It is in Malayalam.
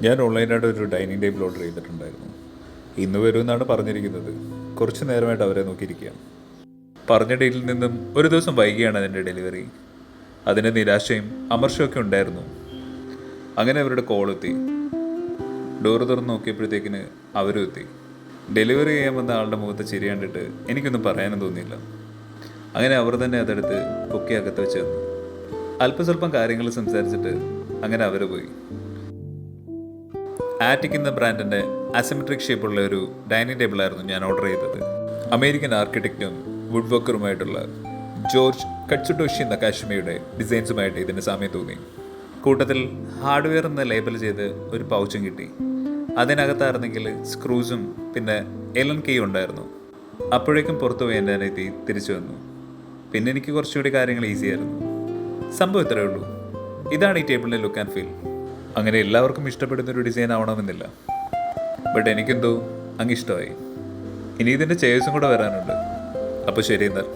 ഞാൻ ഓൺലൈനായിട്ട് ഒരു ഡൈനിങ് ടേബിൾ ഓർഡർ ചെയ്തിട്ടുണ്ടായിരുന്നു. ഇന്ന് വരുമെന്നാണ് പറഞ്ഞിരിക്കുന്നത്. കുറച്ച് നേരമായിട്ട് അവരെ നോക്കിയിരിക്കുകയാണ്. പറഞ്ഞ ഡേറ്റിൽ നിന്നും ഒരു ദിവസം വൈകിയാണ് അതിൻ്റെ ഡെലിവറി. അതിൻ്റെ നിരാശയും അമർഷമൊക്കെ ഉണ്ടായിരുന്നു. അങ്ങനെ അവരുടെ കോൾ എത്തി. ഡോറ് തുറന്ന് നോക്കിയപ്പോഴത്തേക്കിന് അവരും എത്തി. ഡെലിവറി ചെയ്യാൻ വന്ന ആളുടെ മുഖത്ത് ചിരി കണ്ടിട്ട് എനിക്കൊന്നും പറയാനും തോന്നിയില്ല. അങ്ങനെ അവർ തന്നെ അതെടുത്ത് പൊക്കി അകത്ത് വെച്ച് തന്നു. അല്പസ്വല്പം കാര്യങ്ങൾ സംസാരിച്ചിട്ട് അങ്ങനെ അവർ പോയി. ആറ്റിക് എന്ന ബ്രാൻഡിൻ്റെ അസിമെട്രിക് ഷേപ്പുള്ള ഒരു ഡൈനിങ് ടേബിളായിരുന്നു ഞാൻ ഓർഡർ ചെയ്തത്. അമേരിക്കൻ ആർക്കിടെക്റ്റും വുഡ് വർക്കറുമായിട്ടുള്ള ജോർജ് കട്സുട്ടോഷി നകാഷിമയുടെ ഡിസൈൻസുമായിട്ട് ഇതിന് സാമ്യം തോന്നി. കൂട്ടത്തിൽ ഹാർഡ്വെയർ എന്ന ലേബൽ ചെയ്ത് ഒരു പൗച്ചും കിട്ടി. അതിനകത്തായിരുന്നെങ്കിൽ സ്ക്രൂസും പിന്നെ എലൻ കീ ഉണ്ടായിരുന്നു. അപ്പോഴേക്കും പുറത്തു പോയി എൻ്റെ അനിയത്തി തിരിച്ചു വന്നു. പിന്നെ എനിക്ക് കുറച്ചുകൂടി കാര്യങ്ങൾ ഈസിയായിരുന്നു. സംഭവം ഇത്രയേ ഉള്ളൂ. ഇതാണ് ഈ ടേബിളിൻ്റെ ലുക്ക് ആൻഡ് ഫീൽ. അങ്ങനെ എല്ലാവർക്കും ഇഷ്ടപ്പെടുന്നൊരു ഡിസൈൻ ആവണമെന്നില്ല. ബട്ട് എനിക്കെന്തോ അങ്ങ് ഇഷ്ടമായി. ഇനി ഇതിൻ്റെ ചെയേഴ്സും കൂടെ വരാനുണ്ട്. അപ്പോൾ ശരി എന്നാൽ.